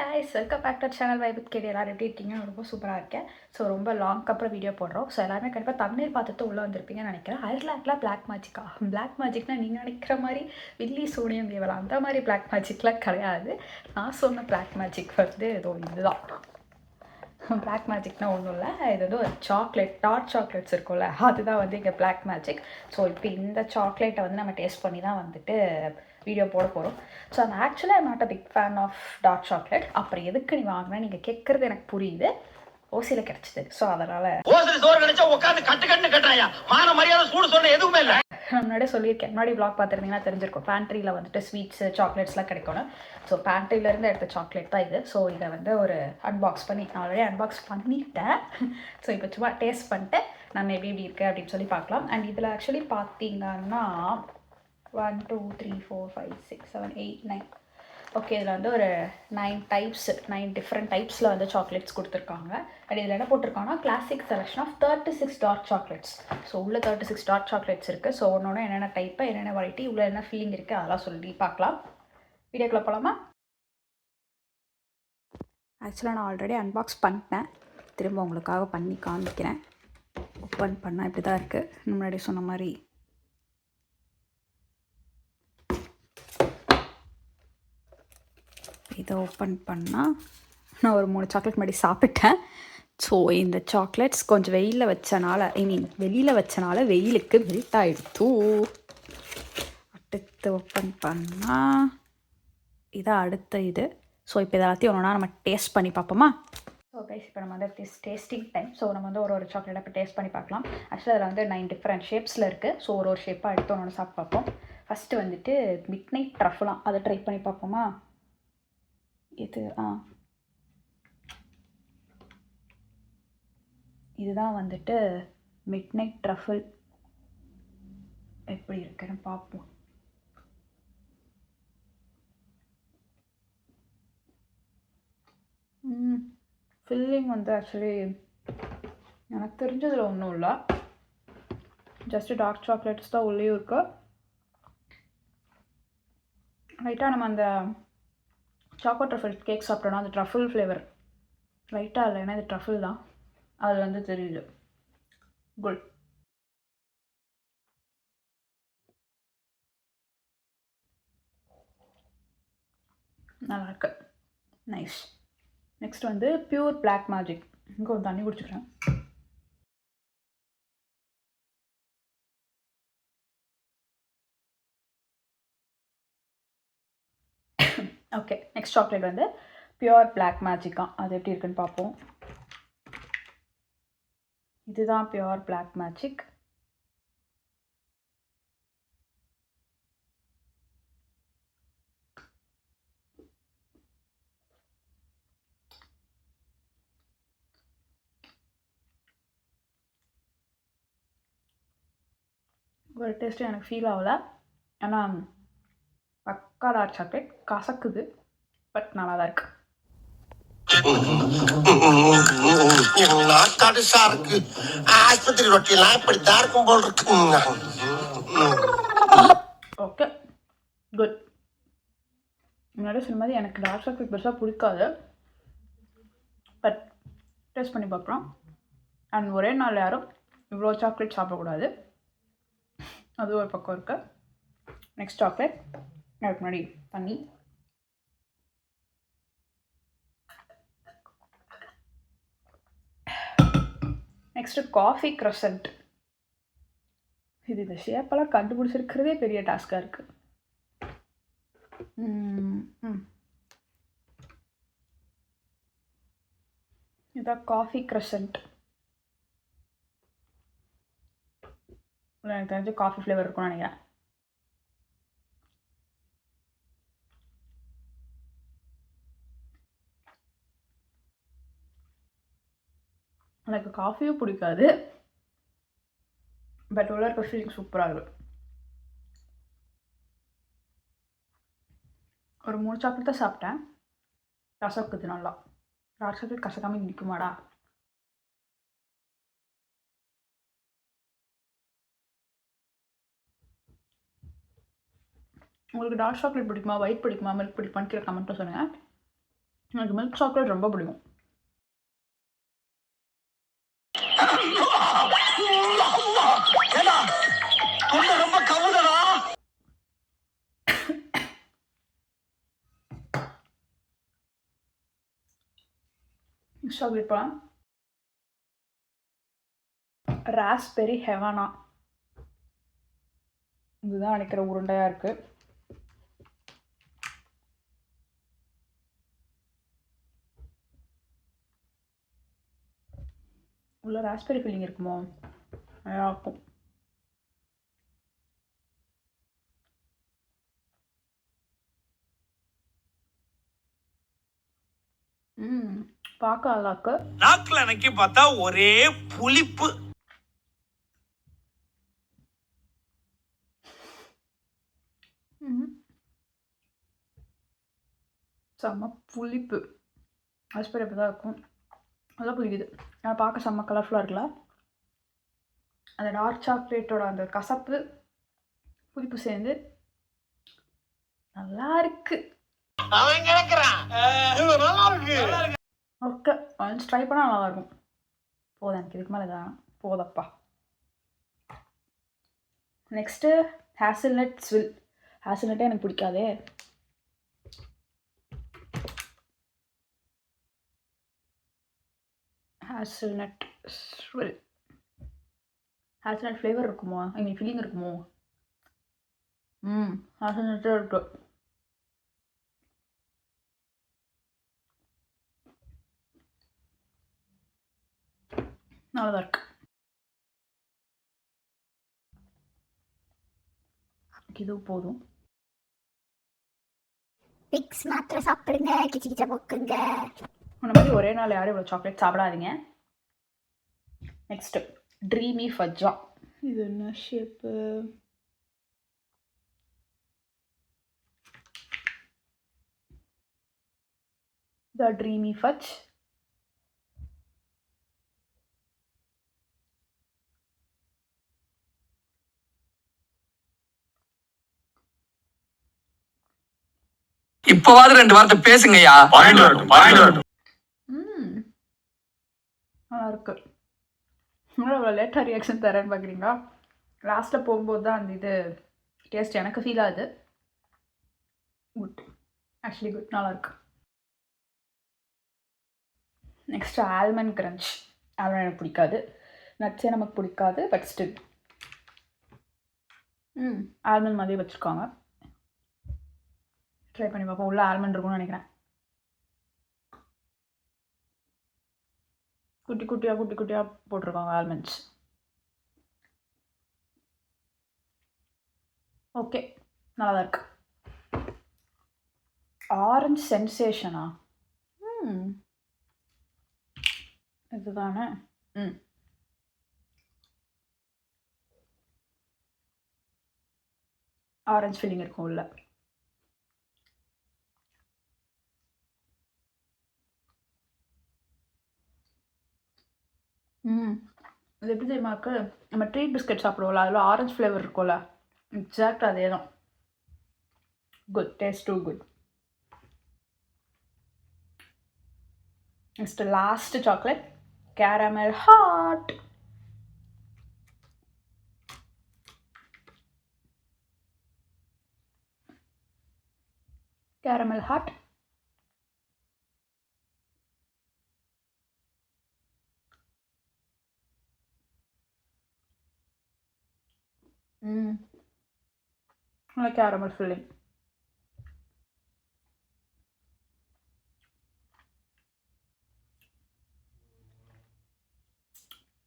guys, welcome back to channel Vibe with KD. எல்லாரும் எப்படி இருக்கீங்க? நான் ரொம்ப சூப்பராக இருக்கேன். ஸோ ரொம்ப லாங்க்கு அப்புறம் வீடியோ போடுறோம். ஸோ எல்லாருமே கண்டிப்பாக தமிழ் பார்த்துட்டு உள்ளே வந்திருப்பீங்கன்னு நினைக்கிறேன். ஐர்லாண்டில் பிளாக் மேஜிக்கா? பிளாக் மேஜிக்னா நீங்கள் நினைக்கிற மாதிரி வில்லி சூனியம் தேவலாம் அந்த மாதிரி பிளாக் மேஜிக்லாம் கிடையாது. நான் சொன்ன பிளாக் மேஜிக் வந்து ஏதோ இதுதான். பிளாக் மேஜிக்னா ஒன்றும் இல்லை, இது வந்து ஒரு சாக்லேட், டார்க் சாக்லேட்ஸ் இருக்கும்ல, அதுதான் வந்து இங்கே பிளாக் மேஜிக். ஸோ இப்போ இந்த சாக்லேட்டை வந்து நம்ம டேஸ்ட் பண்ணி தான் வந்துட்டு வீடியோ போட போகிறோம். ஸோ அந்த ஆக்சுவலாக I'm not a big fan of dark chocolate. அப்புறம் எதுக்கு நீ வாங்கினா நீங்கள் கேட்குறது எனக்கு புரியுது, ஓசியில் கிடச்சிது. ஸோ அதனால் முன்னாடியே சொல்லியிருக்கேன், முன்னாடி வ்ளாக் பார்த்துருந்தீங்கன்னா தெரிஞ்சிருக்கும். பேண்ட்ரியில் வந்துட்டு ஸ்வீட்ஸு சாக்லேட்ஸ்லாம் கிடைக்கணும். ஸோ பேண்ட்ரியிலேருந்து எடுத்த சாக்லேட் தான் இது. ஸோ இதை வந்து ஒரு அன்பாக்ஸ் பண்ணி நான் ஆல்ரெடி அன்பாக்ஸ் பண்ணிட்டேன். ஸோ இப்போ சும்மா டேஸ்ட் பண்ணிட்டு நம்ம எப்படி இருக்குது அப்படின்னு சொல்லி பார்க்கலாம். அண்ட் இதில் ஆக்சுவலி பார்த்தீங்கன்னா 1 2 3 4 5 6 7 8 9 ஓகே, இதில் வந்து ஒரு 9 டிஃப்ரெண்ட் டைப்ஸில் வந்து சாக்லேட்ஸ் கொடுத்துருக்காங்க. அண்ட் இதில் என்ன போட்டிருக்காங்கன்னா classic selection of 36 dark chocolates. So உள்ள 36 டார்க் சாக்லேட்ஸ் இருக்குது. ஸோ ஒன்று என்னென்ன டைப்பு, என்னென்ன வெரைட்டி, உள்ள என்ன ஃபீலிங் இருக்குது, அதெல்லாம் சொல்லி பார்க்கலாம். வீடியோக்குள்ளே போகலாமா? ஆக்சுவலாக நான் ஆல்ரெடி அன்பாக்ஸ் பண்ணிட்டேன், திரும்ப உங்களுக்காக பண்ணி காமிக்கிறேன். ஓப்பன் பண்ணால் இப்படி தான் இருக்குது. முன்னாடி சொன்ன மாதிரி இதை ஓப்பன் பண்ணால் நான் ஒரு 3 சாக்லேட் முன்னாடி சாப்பிட்டேன். ஸோ இந்த சாக்லேட்ஸ் கொஞ்சம் வெயிலில் வச்சனால, வெளியில் வச்சனால வெயிலுக்கு மெல்ட் ஆகிடுத்து. அடுத்து ஓப்பன் பண்ணால் இதான் அடுத்த இது. ஸோ இப்போ எல்லாத்தையும் ஒன்றா நம்ம டேஸ்ட் பண்ணி பார்ப்போமா? ஸோ கைஸ், இப்போ நம்ம வந்து டேஸ்டிங் டைம். ஸோ நம்ம வந்து ஒரு சாக்லேட்டை இப்போ டேஸ்ட் பண்ணி பார்க்கலாம். ஆக்சுவலாக அதில் வந்து 9 டிஃப்ரெண்ட் ஷேப்ஸில் இருக்குது. ஸோ ஒரு ஷேப்பாக எடுத்து ஒன்று சாப்பிட்டு பார்ப்போம். ஃபஸ்ட்டு வந்துட்டு மிட் நைட் ட்ரஃப்லாம், அதை ட்ரை பண்ணி பார்ப்போமா? இதுதான் வந்துட்டு மிட் நைட் ட்ரஃபிள். எப்படி இருக்குன்னு பார்ப்போம். ஃபில்லிங் வந்து ஆக்சுவலி எனக்கு தெரிஞ்சதில் ஒன்றும் இல்லை, ஜஸ்ட்டு டார்க் சாக்லேட்ஸ் தான் உள்ளேயும் இருக்கு. லைட்டாக நம்ம அந்த சாக்கோ ட்ரஃபிள் கேக் சாப்பிட்டோன்னா அந்த ட்ரஃபிள் ஃப்ளேவர் லைட்டாக இல்லை, ஏன்னா இது ட்ரஃபிள் தான், அது வந்து தெரியுது. குட். நல்லாயிருக்கு, நைஸ். நெக்ஸ்ட் வந்து பியூர் பிளாக் மேஜிக். இங்கே ஒரு தண்ணி குடிச்சுக்கிறேன். ஓகே, நெக்ஸ்ட் சாக்லேட் வந்து பியூர் பிளாக் மேஜிக்கா, அது எப்படி இருக்குன்னு பார்ப்போம். இதுதான் பியூர் பிளாக் மேஜிக். ஒரு டேஸ்ட்டு எனக்கு ஃபீல் ஆகல, ஆனால் பக்கா டார்க் சாக்லேட், கசக்குது, பட் நல்லா தான் இருக்கு. Okay, good. முன்னாடி சொன்ன மாதிரி எனக்கு டார்க் சாக்லேட் பெருசாக பிடிக்காது, பட் டேஸ்ட் பண்ணி பார்க்குறோம். அண்ட் ஒரே நாள் யாரும் இவ்வளோ சாக்லேட் சாப்பிடக்கூடாது, அது ஒரு பக்கம் இருக்குது. நெக்ஸ்ட் சாக்லேட் அதுக்கு முன்னாடி தண்ணி. Next coffee crescent. இது இந்த ஷேப்பெல்லாம் கண்டுபிடிச்சிருக்கிறதே பெரிய டாஸ்காக இருக்குது. இதுதான் காஃபி க்ரசன்ட். எனக்கு தெரிஞ்சு காஃபி ஃப்ளேவர் இருக்கும்னு நினைக்கிறேன். எனக்கு காஃபியும் பிடிக்காது, பட் உள்ள இருக்க ஃபீலிங் சூப்பராக இருக்குது. ஒரு 3 சாக்லேட் தான் சாப்பிட்டேன், கசக்குது நல்லா. டார்க் சாக்லேட் கசக்காமல் நிற்குமாடா? உங்களுக்கு டார்க் சாக்லேட் பிடிக்குமா, ஒயிட் பிடிக்குமா, மில்க் பிடிக்குமான்னு கீழே கமெண்ட்டில் சொல்லுங்கள். எனக்கு மில்க் சாக்லேட் ரொம்ப பிடிக்கும். சாக்லேட் பழம் ராஸ்பெரி ஹெவானா இதுதான் நினைக்கிற உருண்டையாக இருக்குது. உள்ள ராஸ்பெரி ஃபில்லிங் இருக்குமோ? நல்லா இருக்கும். பார்க்க அழகாக்கு நாக்கில் அன்னைக்கு பார்த்தா ஒரே புளிப்பு. செம்ம புளிப்பு. ராஸ்பெரி அப்படி தான் இருக்கும். நல்லா புளிக்குது. ஆனால் பார்க்க செம்ம கலர்ஃபுல்லாக இருக்குல்ல. அந்த டார்க் சாக்லேட்டோட அந்த கசப்பு புளிப்பு சேர்ந்து நல்லா இருக்கு. ஓகே, ஒன்ஸ் ட்ரை பண்ணால் நல்லாயிருக்கும். போதும், எனக்கு இதுக்கு மேலே இதான் போதப்பா. Next hazelnut ஸ்வில். ஹேசல்நட்டே எனக்கு பிடிக்காதே. ஹேசல்நட் ஸ்வில். ஹேசல்நட் ஃப்ளேவர் இருக்குமோ? ஐ மீன் ஃபில்லிங் இருக்குமோ? ஹேசல்நட்டே இருக்கு. நல்லதாக இருக்கு. இது போதும். பிக்ஸ் மாத்திரை சாப்பிடுங்க, கிச்சு கிச்சா போக்குங்க. அந்த மாதிரி ஒரே நாள் யாரும் இவ்வளோ சாக்லேட் சாப்பிடாதீங்க. நெக்ஸ்ட்டு ட்ரீமி ஃபஜ்ஜா. இது என்ன ஷேப்பு? The dreamy fudge. இப்பவாது 2 வார்த்தை பேசுங்கய்யா. நல்லா இருக்கு. இவ்வளோ லேட்டாக ரியாக்ஷன் தரேன்னு பார்க்குறீங்களா? லாஸ்ட்டில் போகும்போது தான் அந்த இது டேஸ்ட் எனக்கு ஃபீல் ஆகுது. குட், ஆக்சுவலி குட், நல்லாயிருக்கு. Next almond crunch. ஆல்மண்ட் எனக்கு பிடிக்காது, நட்ஸே நமக்கு பிடிக்காது, பட் ஸ்டில் ஆல்மண்ட் மாதிரி வச்சுருக்காங்க. ட்ரை பண்ணி பார்ப்போம். உள்ள ஆல்மண்ட் இருக்கும்னு நினைக்கிறேன். குட்டி குட்டியாக போட்டிருக்காங்க ஆல்மண்ட்ஸ். ஓகே, நல்லா தான் இருக்கு. ஆரஞ்சு சென்சேஷனா? இதுதானே? ஆரஞ்சு ஃபீலிங் இருக்கும் உள்ள. அது எப்படி தெரியுமாக்கு? நம்ம ட்ரீட் பிஸ்கட் சாப்பிடுவோம்ல, அதில் ஆரஞ்சு ஃப்ளேவர் இருக்கும்ல, எக்ஸாக்ட் அதே தான். Good, taste too good. Next last chocolate caramel hot. Caramel hot. நல்லா கேரமல் ஃபில்லிங்.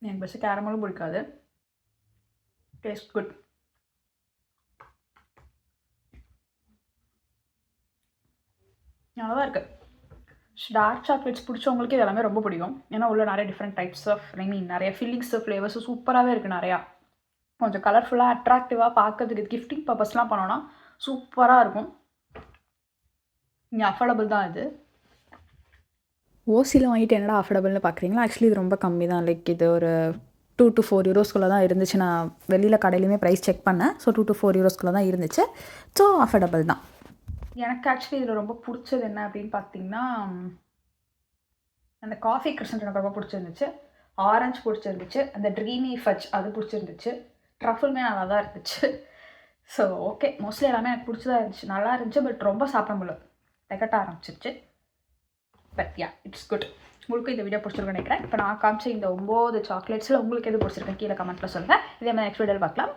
எனக்கு பெஸ்ட்டு கேரமலும் பிடிக்காது. Taste good. நல்லா தான் இருக்குது. டார்க் சாக்லேட்ஸ் பிடிச்சவங்களுக்கு இது எல்லாமே ரொம்ப பிடிக்கும். ஏன்னா உள்ள நிறைய டிஃப்ரெண்ட் டைப்ஸ் ஆஃப் நிறைய ஃபில்லிங்ஸ் ஃப்ளேவர்ஸும் சூப்பராகவே இருக்குது. நிறையா கொஞ்சம் கலர்ஃபுல்லாக அட்ராக்டிவாக பார்க்கறதுக்கு கிஃப்டிங் பர்பஸ்லாம் பண்ணோன்னா சூப்பராக இருக்கும். இங்கே அஃபோர்டபுள் தான் இது. ஓசியில் வாங்கிட்டு என்னடா அஃபோர்டபுள்னு பார்க்குறீங்களா? ஆக்சுவலி இது ரொம்ப கம்மி தான். லைக் இது ஒரு 2 to 4 யூரோஸ்குள்ளே தான் இருந்துச்சு. நான் வெளியில் கடையிலையுமே ப்ரைஸ் செக் பண்ணேன். ஸோ 2 to 4 யூரோஸ்குள்ளே தான் இருந்துச்சு. ஸோ அஃபோர்டபுள் தான். எனக்கு ஆக்சுவலி இதில் ரொம்ப பிடிச்சது என்ன அப்படின்னு பார்த்தீங்கன்னா அந்த காஃபி கிரசன்ட் எனக்கு ரொம்ப பிடிச்சிருந்துச்சு, ஆரஞ்சு பிடிச்சிருந்துச்சு, அந்த ட்ரீமி ஃபட்ச் அது பிடிச்சிருந்துச்சு, ட்ரஃபுல்மே நல்லா தான் இருந்துச்சு. ஸோ ஓகே, மோஸ்ட்லி எல்லாமே எனக்கு பிடிச்சதா இருந்துச்சு, நல்லா இருந்துச்சு. பட் ரொம்ப சாப்பிட முடியல, திகட்ட ஆரம்பிச்சிருச்சு. But yeah, it's good. உங்களுக்கு இந்த வீடியோ பிடிச்சிருக்குன்னு நினைக்கிறேன். இப்போ நான் காமிச்ச இந்த 9 சாக்லேட்ஸில் உங்களுக்கு எது பிடிச்சிருக்கேன் கீழே கமெண்ட்டில் சொல்லுங்கள். இதே மாதிரி நெக்ஸ்ட் வீடியோவில் பார்க்கலாம்.